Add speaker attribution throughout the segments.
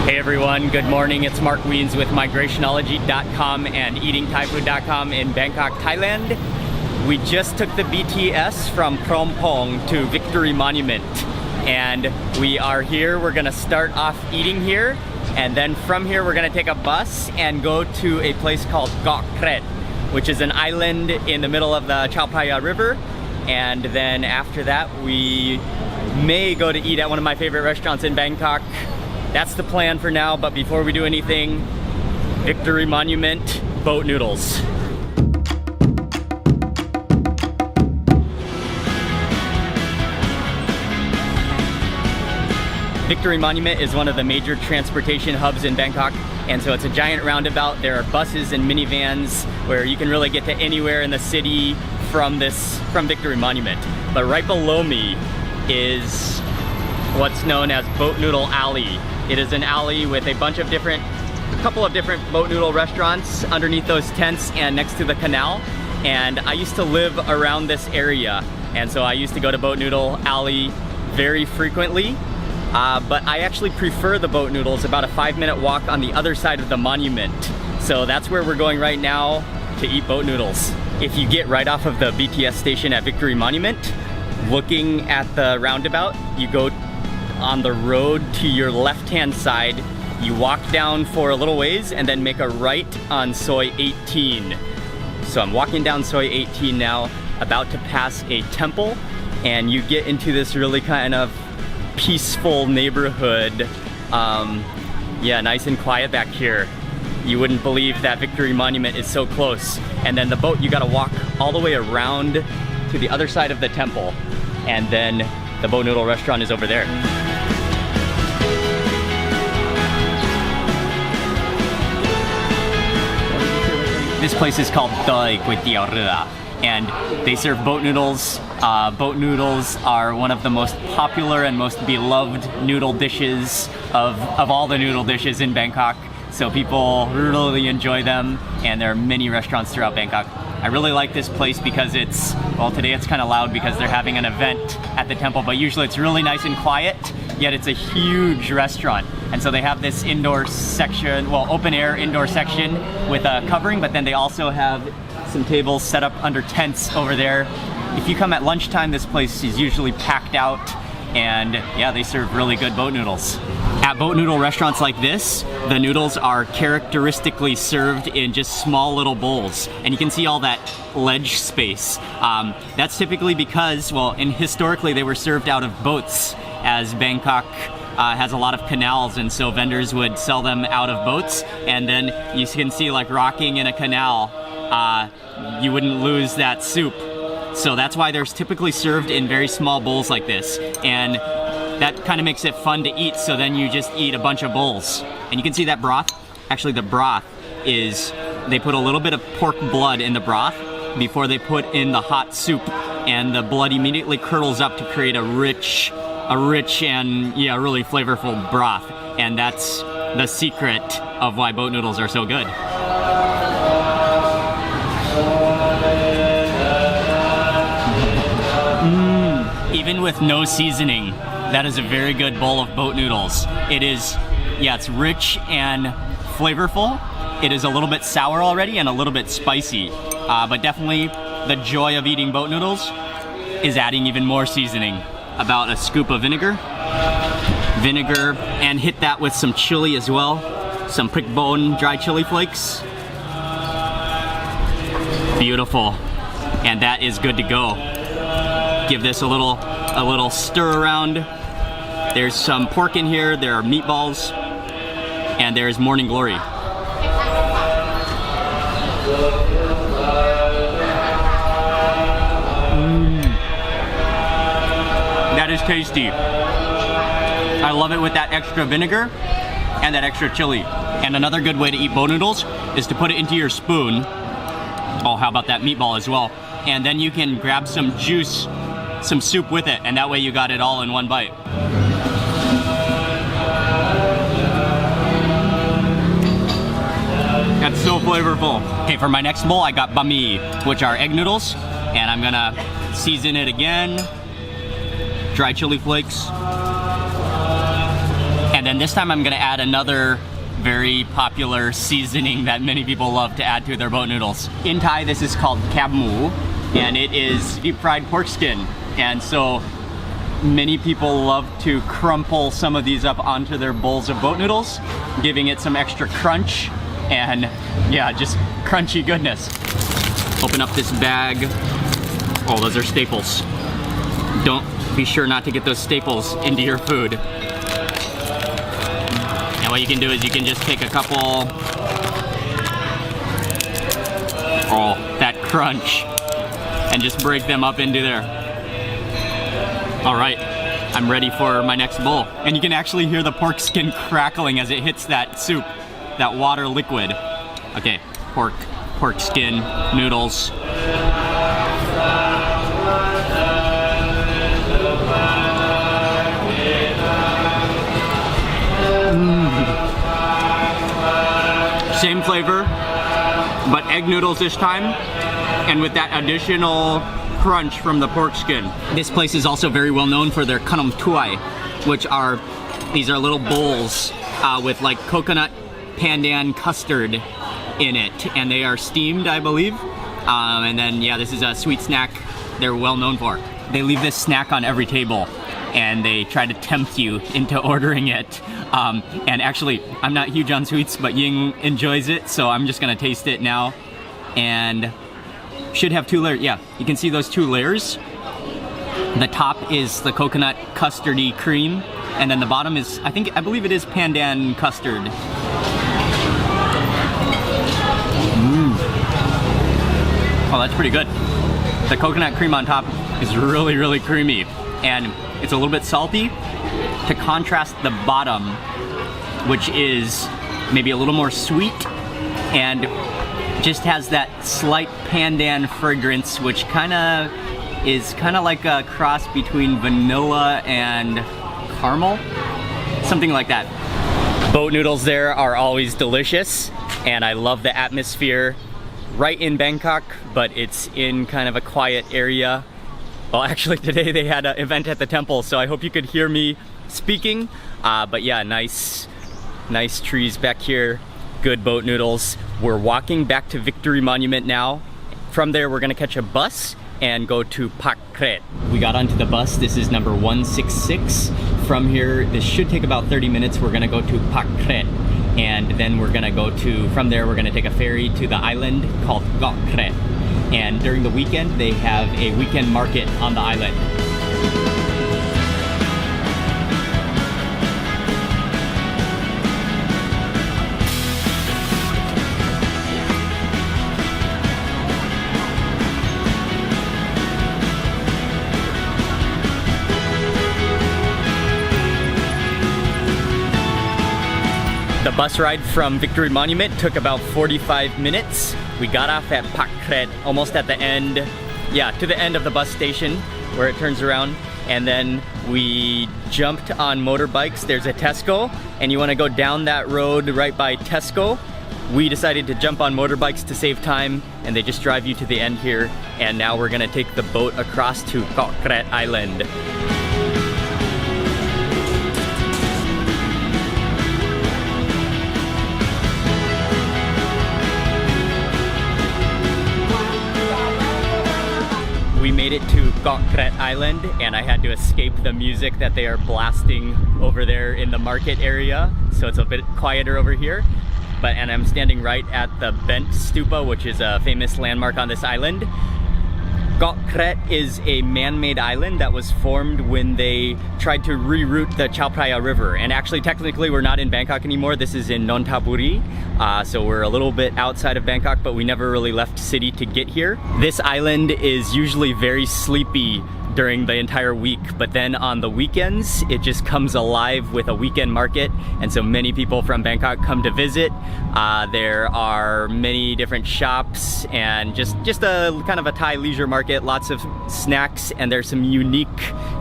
Speaker 1: Hey everyone, good morning. It's Mark Weens with migrationology.com and eatingthaifood.com in Bangkok, Thailand. We just took the BTS from Phrom Phong to Victory Monument, and we are here. We're gonna start off eating here, and then from here we're gonna take a bus and go to a place called Gok Kret, which is an island in the middle of the Chao Phraya River. And then after that we may go to eat at one of my favorite restaurants in Bangkok. That's the plan for now, but before we do anything, Victory Monument boat noodles. Victory Monument is one of the major transportation hubs in Bangkok, and so it's a giant roundabout. There are buses and minivans where you can really get to anywhere in the city from Victory Monument. But right below me is what's known as Boat Noodle Alley. It is an alley with a couple of different boat noodle restaurants underneath those tents and next to the canal. And I used to live around this area, and so I used to go to Boat Noodle Alley very frequently. But I actually prefer the boat noodles, about a 5-minute walk on the other side of the monument. So that's where we're going right now to eat boat noodles. If you get right off of the BTS station at Victory Monument, looking at the roundabout, you go on the road to your left-hand side, you walk down for a little ways and then make a right on Soi 18. So I'm walking down Soi 18 now, about to pass a temple, and you get into this really kind of peaceful neighborhood. Yeah, nice and quiet back here. You wouldn't believe that Victory Monument is so close. And then the boat, you gotta walk all the way around to the other side of the temple, and then the boat noodle restaurant is over there. This place is called Doi Kway Teow Rua, and they serve boat noodles. Boat noodles are one of the most popular and most beloved noodle dishes of all the noodle dishes in Bangkok. So people really enjoy them, and there are many restaurants throughout Bangkok. I really like this place because today it's kind of loud because they're having an event at the temple, but usually it's really nice and quiet, yet it's a huge restaurant. And so they have this indoor section, open air indoor section with a covering, but then they also have some tables set up under tents over there. If you come at lunchtime, this place is usually packed out, and yeah, they serve really good boat noodles. At boat noodle restaurants like this, the noodles are characteristically served in just small little bowls, and you can see all that ledge space. That's typically because, historically they were served out of boats, as Bangkok has a lot of canals, and so vendors would sell them out of boats, and then you can see like rocking in a canal, you wouldn't lose that soup. So that's why they're typically served in very small bowls like this, and that kind of makes it fun to eat, so then you just eat a bunch of bowls. And you can see that broth. Actually, the broth is, they put a little bit of pork blood in the broth before they put in the hot soup, and the blood immediately curdles up to create a rich and really flavorful broth. And that's the secret of why boat noodles are so good. Even with no seasoning, that is a very good bowl of boat noodles. It's rich and flavorful. It is a little bit sour already and a little bit spicy, but definitely the joy of eating boat noodles is adding even more seasoning. About a scoop of vinegar, and hit that with some chili as well, some prick bone dry chili flakes. Beautiful, and that is good to go. Give this a little stir around. There's some pork in here, there are meatballs, and there's morning glory. That is tasty. I love it with that extra vinegar and that extra chili. And another good way to eat boat noodles is to put it into your spoon. Oh, how about that meatball as well? And then you can grab some juice, some soup with it, and that way you got it all in one bite. That's so flavorful. Okay, for my next bowl, I got bami, which are egg noodles, and I'm gonna season it again. Dry chili flakes. And then And this time I'm gonna add another very popular seasoning that many people love to add to their boat noodles. In Thai, this is called kap mu, and it is deep fried pork skin. And so many people love to crumple some of these up onto their bowls of boat noodles, giving it some extra crunch and yeah, just crunchy goodness. Open up this bag. Oh, those are staples. Be sure not to get those staples into your food. And what you can do is you can just take a couple. Oh, that crunch. And just break them up into there. All right, I'm ready for my next bowl. And you can actually hear the pork skin crackling as it hits that soup, that water liquid. Okay, pork skin, noodles. Same flavor, but egg noodles this time, and with that additional crunch from the pork skin. This place is also very well known for their kanam tuai, which are, these are little bowls with like coconut pandan custard in it, and they are steamed, I believe. And then yeah, this is a sweet snack they're well known for. They leave this snack on every table, and they try to tempt you into ordering it. And actually, I'm not huge on sweets, but Ying enjoys it, so I'm just gonna taste it now. And should have 2 layers. Yeah, you can see those 2 layers. The top is the coconut custardy cream, and then the bottom is, I believe it is pandan custard. Oh, that's pretty good. The coconut cream on top is really, really creamy, and it's a little bit salty to contrast the bottom, which is maybe a little more sweet and just has that slight pandan fragrance, which is kind of like a cross between vanilla and caramel, something like that. Boat noodles there are always delicious, and I love the atmosphere right in Bangkok, but it's in kind of a quiet area. Well, actually today they had an event at the temple, so I hope you could hear me speaking. But yeah, nice trees back here, good boat noodles. We're walking back to Victory Monument now. From there, we're gonna catch a bus and go to Pak Kret. We got onto the bus. This is number 166. From here, this should take about 30 minutes. We're gonna go to Pak Kret, and then we're gonna from there, we're gonna take a ferry to the island called Kok Kret. And during the weekend, they have a weekend market on the island. The bus ride from Victory Monument took about 45 minutes. We got off at Pak Kret, almost at the end, yeah, to the end of the bus station where it turns around. And then we jumped on motorbikes. There's a Tesco, and you want to go down that road right by Tesco. We decided to jump on motorbikes to save time, and they just drive you to the end here. And now we're gonna take the boat across to Kok Kret Island. We made it to Kok Kret Island, and I had to escape the music that they are blasting over there in the market area, so it's a bit quieter over here. And I'm standing right at the Bent Stupa, which is a famous landmark on this island. Kok Kret is a man-made island that was formed when they tried to reroute the Chao Phraya River. And actually, technically, we're not in Bangkok anymore. This is in Nonthaburi. So we're a little bit outside of Bangkok, but we never really left city to get here. This island is usually very sleepy during the entire week, but then on the weekends it just comes alive with a weekend market, and so many people from Bangkok come to visit. There are many different shops and just a kind of a Thai leisure market, lots of snacks, and there's some unique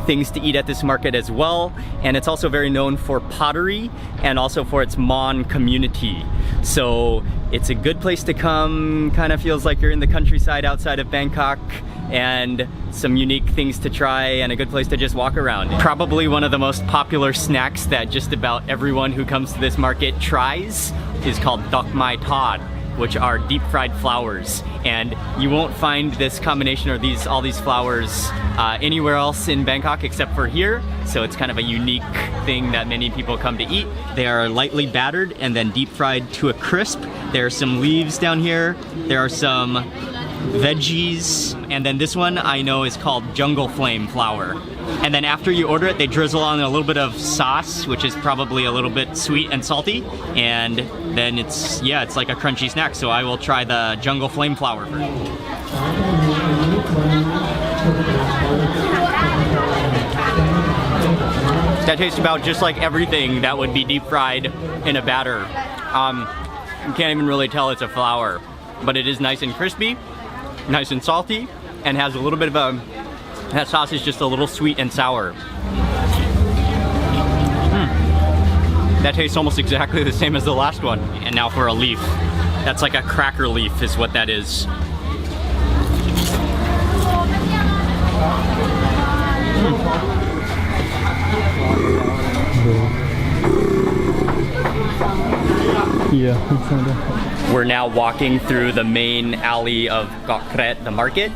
Speaker 1: things to eat at this market as well. And it's also very known for pottery and also for its Mon community. So it's a good place to come, kind of feels like you're in the countryside outside of Bangkok. and some unique things to try and a good place to just walk around. Probably one of the most popular snacks that just about everyone who comes to this market tries is called Dok Mai Tod, which are deep fried flowers. And you won't find this combination or all these flowers anywhere else in Bangkok except for here. So it's kind of a unique thing that many people come to eat. They are lightly battered and then deep fried to a crisp. There are some leaves down here. There are some veggies. And then this one I know is called Jungle Flame flour. And then after you order it, they drizzle on a little bit of sauce, which is probably a little bit sweet and salty. And then it's like a crunchy snack. So I will try the Jungle Flame flour first. That tastes about just like everything that would be deep fried in a batter. You can't even really tell it's a flour, but it is nice and crispy, nice and salty, and has a little bit of that sauce is just a little sweet and sour. That tastes almost exactly the same as the last one. And now for a leaf. That's like a cracker leaf is what that is. We're now walking through the main alley of Kok Kret, the market.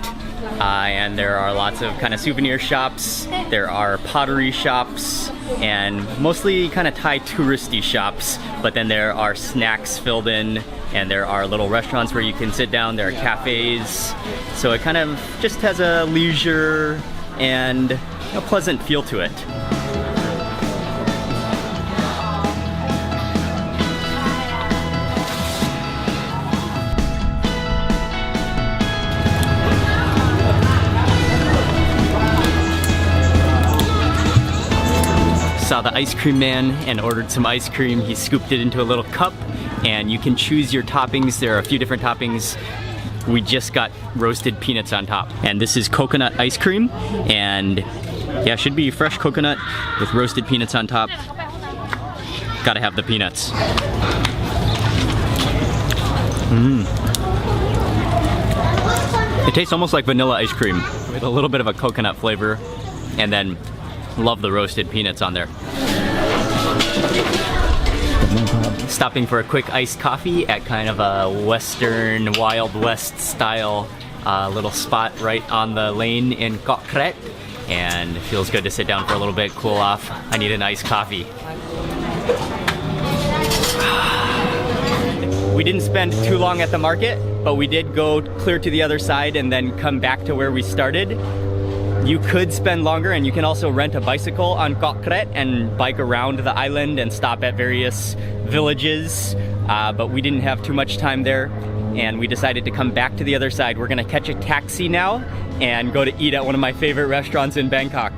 Speaker 1: And there are lots of kind of souvenir shops, there are pottery shops, and mostly kind of Thai touristy shops, but then there are snacks filled in, and there are little restaurants where you can sit down, there are cafes, so it kind of just has a leisure and a pleasant feel to it. Saw the ice cream man and ordered some ice cream. He scooped it into a little cup, and you can choose your toppings. There are a few different toppings. We just got roasted peanuts on top. And this is coconut ice cream, and yeah, should be fresh coconut with roasted peanuts on top. Gotta have the peanuts. It tastes almost like vanilla ice cream with a little bit of a coconut flavor, and then love the roasted peanuts on there. Stopping for a quick iced coffee at kind of a Western Wild West style little spot right on the lane in Kok Kret, and it feels good to sit down for a little bit, cool off. I need an iced coffee. We didn't spend too long at the market, but we did go clear to the other side and then come back to where we started. You could spend longer, and you can also rent a bicycle on Kok Kret and bike around the island and stop at various villages, but we didn't have too much time there, and we decided to come back to the other side. We're gonna catch a taxi now and go to eat at one of my favorite restaurants in Bangkok.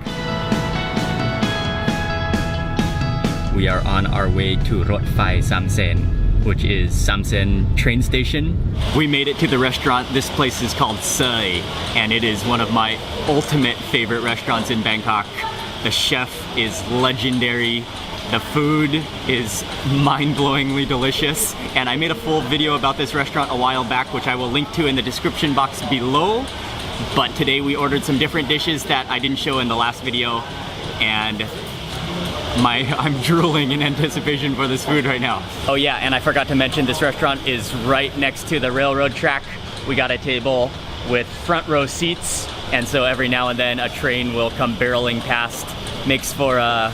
Speaker 1: We are on our way to Rot Phai Samsen, which is Samsen train station. We made it to the restaurant. This place is called Soi, and it is one of my ultimate favorite restaurants in Bangkok. The chef is legendary. The food is mind-blowingly delicious, and I made a full video about this restaurant a while back, which I will link to in the description box below. But today we ordered some different dishes that I didn't show in the last video, and I'm drooling in anticipation for this food right now. Oh yeah, and I forgot to mention this restaurant is right next to the railroad track. We got a table with front row seats, and so every now and then a train will come barreling past. Makes for a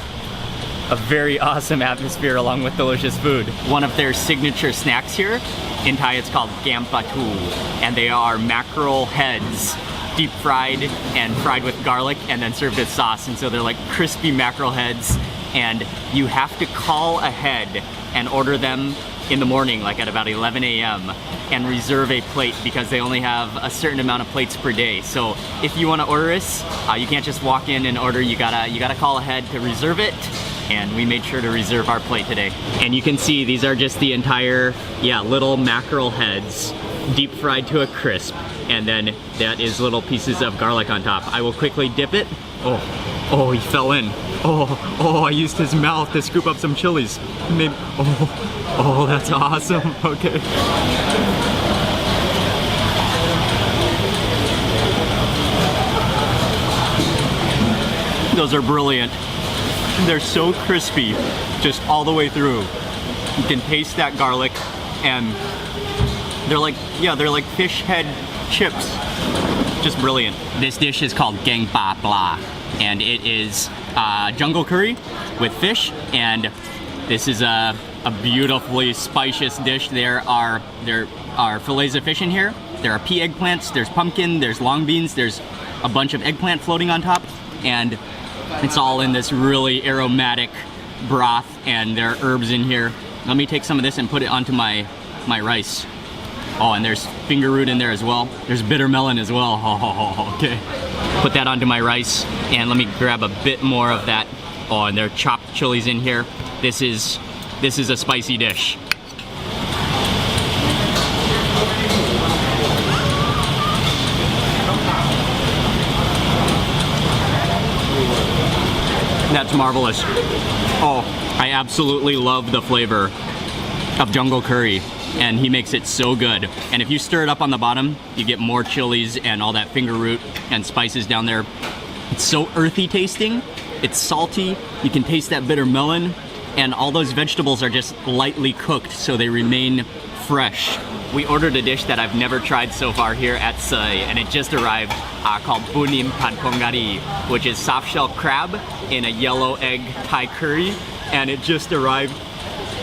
Speaker 1: very awesome atmosphere along with delicious food. One of their signature snacks here, in Thai it's called Gam Patu, and they are mackerel heads, deep fried and fried with garlic and then served with sauce. And so they're like crispy mackerel heads, and you have to call ahead and order them in the morning, like at about 11 a.m. and reserve a plate because they only have a certain amount of plates per day. So if you want to order this, you can't just walk in and order. You gotta call ahead to reserve it, and we made sure to reserve our plate today. And you can see these are just the entire, little mackerel heads, deep fried to a crisp, and then that is little pieces of garlic on top. I will quickly dip it. Oh, he fell in. Oh, I used his mouth to scoop up some chilies. Maybe, oh, that's awesome. Okay. Those are brilliant. They're so crispy, just all the way through. You can taste that garlic, and they're like, yeah, they're like fish head chips. Just brilliant. This dish is called gang ba bla, and it is jungle curry with fish, and this is a beautifully spicious dish. There are fillets of fish in here. There are pea eggplants, there's pumpkin, there's long beans, there's a bunch of eggplant floating on top, and it's all in this really aromatic broth, and there are herbs in here. Let me take some of this and put it onto my rice. Oh, and there's finger root in there as well. There's bitter melon as well. Oh, okay. Put that onto my rice, and let me grab a bit more of that. Oh, and there are chopped chilies in here. This is a spicy dish. That's marvelous. Oh, I absolutely love the flavor of jungle curry, and he makes it so good. And if you stir it up on the bottom, you get more chilies and all that finger root and spices down there. It's so earthy tasting. It's salty. You can taste that bitter melon, and all those vegetables are just lightly cooked, so they remain fresh. We ordered a dish that I've never tried so far here at Sai, and it just arrived, called bunim padpongari, which is soft shell crab in a yellow egg Thai curry, and it just arrived.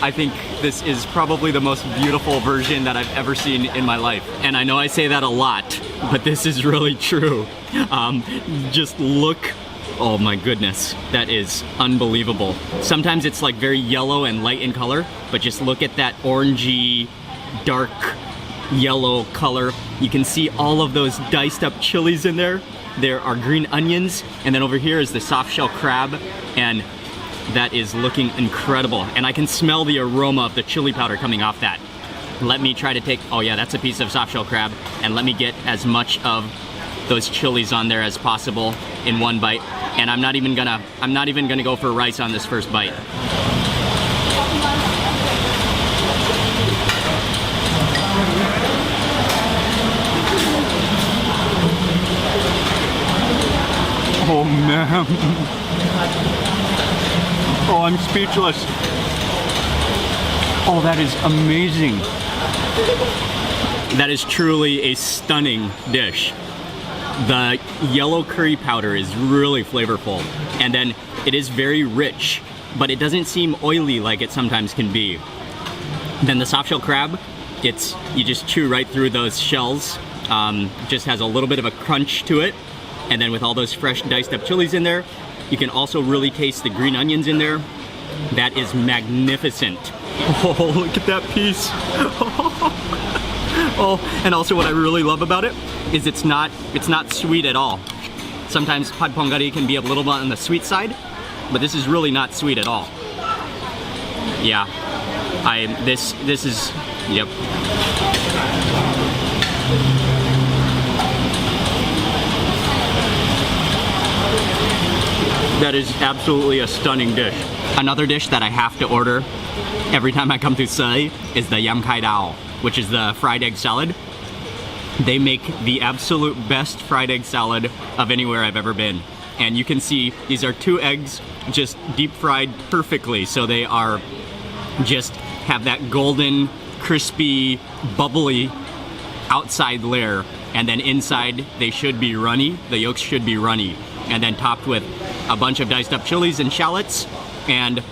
Speaker 1: I think this is probably the most beautiful version that I've ever seen in my life. And I know I say that a lot, but this is really true. Just look. Oh my goodness, that is unbelievable. Sometimes it's like very yellow and light in color, but just look at that orangey, dark yellow color. You can see all of those diced up chilies in there. There are green onions, and then over here is the soft shell crab, and that is looking incredible. And I can smell the aroma of the chili powder coming off that. Let me try to take, oh yeah, that's a piece of soft shell crab, and let me get as much of those chilies on there as possible in one bite. And I'm not even gonna go for rice on this first bite. Oh man. Oh, I'm speechless. Oh, that is amazing. That is truly a stunning dish. The yellow curry powder is really flavorful, and then it is very rich, but it doesn't seem oily like it sometimes can be. Then the soft shell crab, you just chew right through those shells. Just has a little bit of a crunch to it, and then with all those fresh diced up chilies in there, you can also really taste the green onions in there. That is magnificent. Oh, look at that piece. Oh, and also what I really love about it is it's not sweet at all. Sometimes padpongari can be a little bit on the sweet side, but this is really not sweet at all. Yeah, this is, yep. That is absolutely a stunning dish. Another dish that I have to order every time I come to Sai is the yam kai dao, which is the fried egg salad. They make the absolute best fried egg salad of anywhere I've ever been. And you can see these are 2 eggs just deep fried perfectly, so they are just have that golden, crispy, bubbly outside layer, and then inside they should be runny, the yolks should be runny, and then topped with a bunch of diced up chilies and shallots, and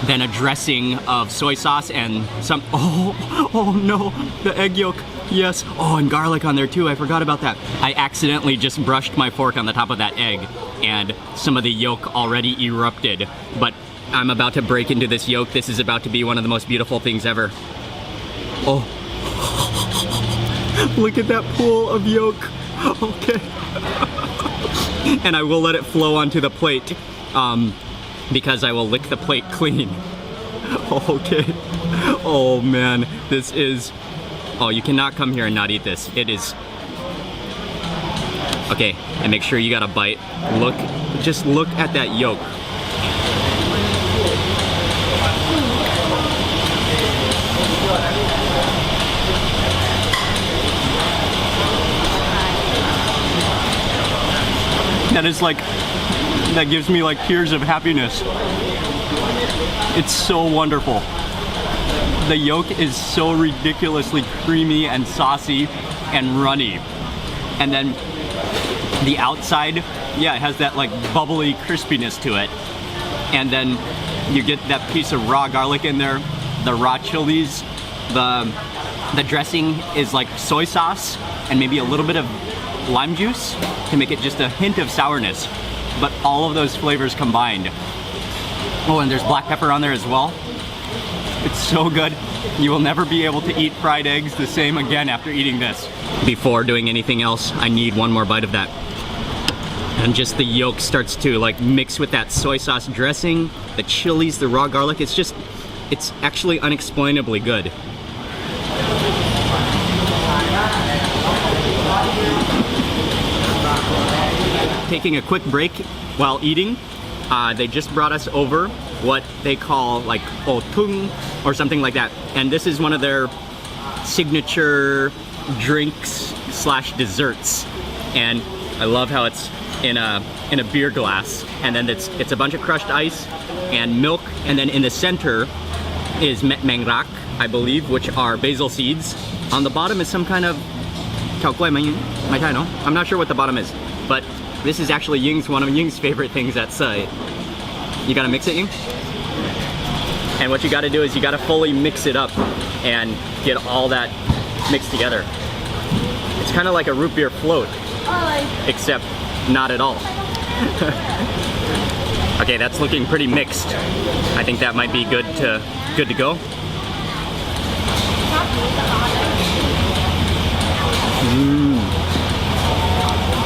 Speaker 1: then a dressing of soy sauce and some, oh no, the egg yolk, yes. Oh, and garlic on there too, I forgot about that. I accidentally just brushed my fork on the top of that egg, and some of the yolk already erupted, but I'm about to break into this yolk. This is about to be one of the most beautiful things ever. Oh, look at that pool of yolk. Okay. And I will let it flow onto the plate, because I will lick the plate clean. Okay. Oh man, this is, oh, you cannot come here and not eat this. It is, okay, and make sure you got a bite. Just look at that yolk.
Speaker 2: that gives me like tears of happiness. It's so wonderful. The yolk is so ridiculously creamy and saucy and runny. And then the outside, yeah, it has that like bubbly crispiness to it. And then you get that piece of raw garlic in there, the raw chilies, the dressing is like soy sauce and maybe a little bit of lime juice to make it just a hint of sourness. But all of those flavors combined. Oh, and there's black pepper on there as well. It's so good. You will never be able to eat fried eggs the same again after eating this. Before doing anything else, I need one more bite of that. And just the yolk starts to like mix with that soy sauce dressing, the chilies, the raw garlic. It's actually unexplainably good. Taking a quick break while eating, they just brought us over what they call like otung or something like that. And this is one of their signature drinks slash desserts. And I love how it's in a beer glass. And then it's a bunch of crushed ice and milk. And then in the center is mengrak, I believe, which are basil seeds. On the bottom is some kind of I'm not sure what the bottom is, but this is actually one of Ying's favorite things at Sai. You gotta mix it, Ying? And what you gotta do is you gotta fully mix it up and get all that mixed together. It's kind of like a root beer float, except not at all. Okay, that's looking pretty mixed. I think that might be good to go.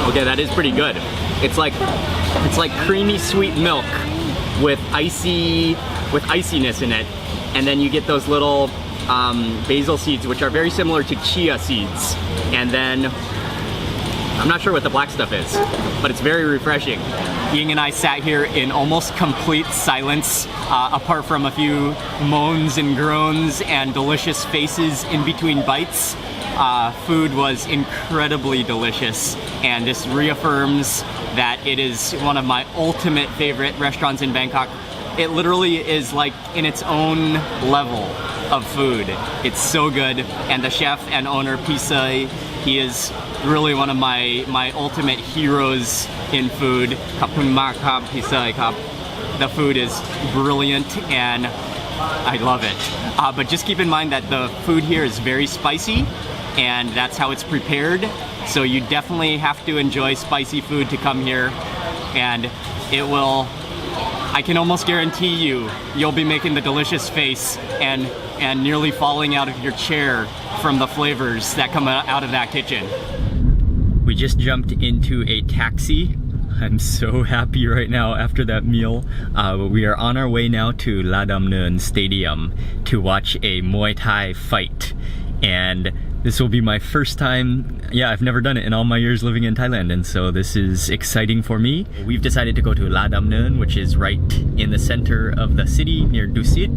Speaker 2: Okay, that is pretty good. It's like creamy sweet milk with iciness in it, and then you get those little basil seeds, which are very similar to chia seeds. And then I'm not sure what the black stuff is, but it's very refreshing. Ying and I sat here in almost complete silence, apart from a few moans and groans and delicious faces in between bites. Food was incredibly delicious, and this reaffirms that it is one of my ultimate favorite restaurants in Bangkok. It literally is like in its own level of food. It's so good, and the chef and owner Pisai, he is really one of my ultimate heroes in food. Kapun Mak Kap Pisai Kap. The food is brilliant and I love it. But just keep in mind that the food here is very spicy, and that's how it's prepared. So you definitely have to enjoy spicy food to come here, and it will, I can almost guarantee you'll be making the delicious face and nearly falling out of your chair from the flavors that come out of that kitchen. We just jumped into a taxi. I'm so happy right now after that meal. We are on our way now to La Dam Neun Stadium to watch a Muay Thai fight. And this will be my first time. Yeah, I've never done it in all my years living in Thailand, and so this is exciting for me. We've decided to go to La Dam Neun, which is right in the center of the city near Dusit,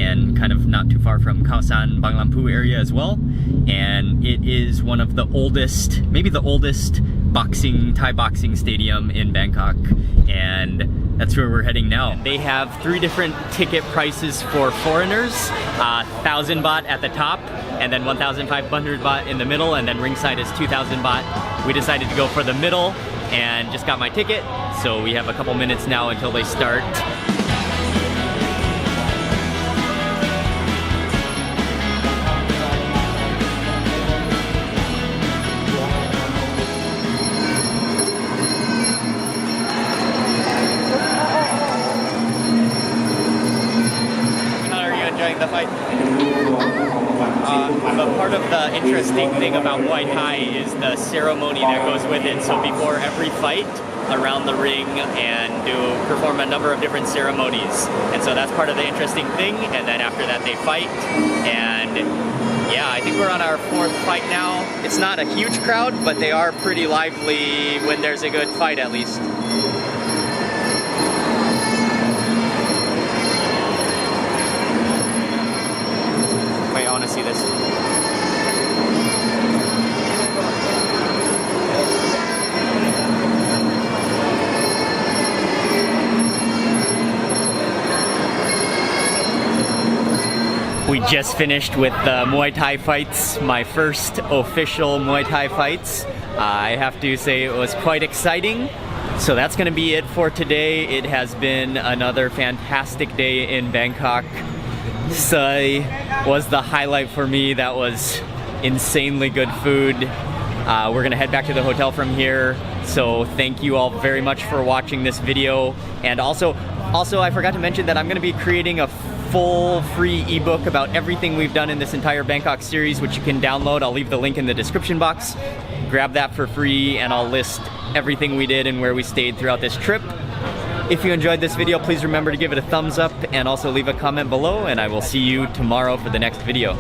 Speaker 2: and kind of not too far from Khao San, Bang Lampu area as well. And it is one of the oldest, maybe the oldest Thai boxing stadium in Bangkok, and that's where we're heading now. They have 3 different ticket prices for foreigners, 1,000 baht at the top, and then 1,500 baht in the middle, and then ringside is 2,000 baht. We decided to go for the middle and just got my ticket, so we have a couple minutes now until they start. The fight. But part of the interesting thing about Muay Thai is the ceremony that goes with it. So before every fight, around the ring and perform a number of different ceremonies. And so that's part of the interesting thing. And then after that they fight. And yeah, I think we're on our 4th fight now. It's not a huge crowd, but they are pretty lively when there's a good fight at least. Wait, I want to see this.
Speaker 1: Just finished with the Muay Thai fights, my first official Muay Thai fights. I have to say it was quite exciting. So that's going to be it for today. It has been another fantastic day in Bangkok. Sai was the highlight for me. That was insanely good food. We're going to head back to the hotel from here. So thank you all very much for watching this video. And also I forgot to mention that I'm going to be creating a full free ebook about everything we've done in this entire Bangkok series, which you can download. I'll leave the link in the description box. Grab that for free and I'll list everything we did and where we stayed throughout this trip. If you enjoyed this video, please remember to give it a thumbs up and also leave a comment below, and I will see you tomorrow for the next video.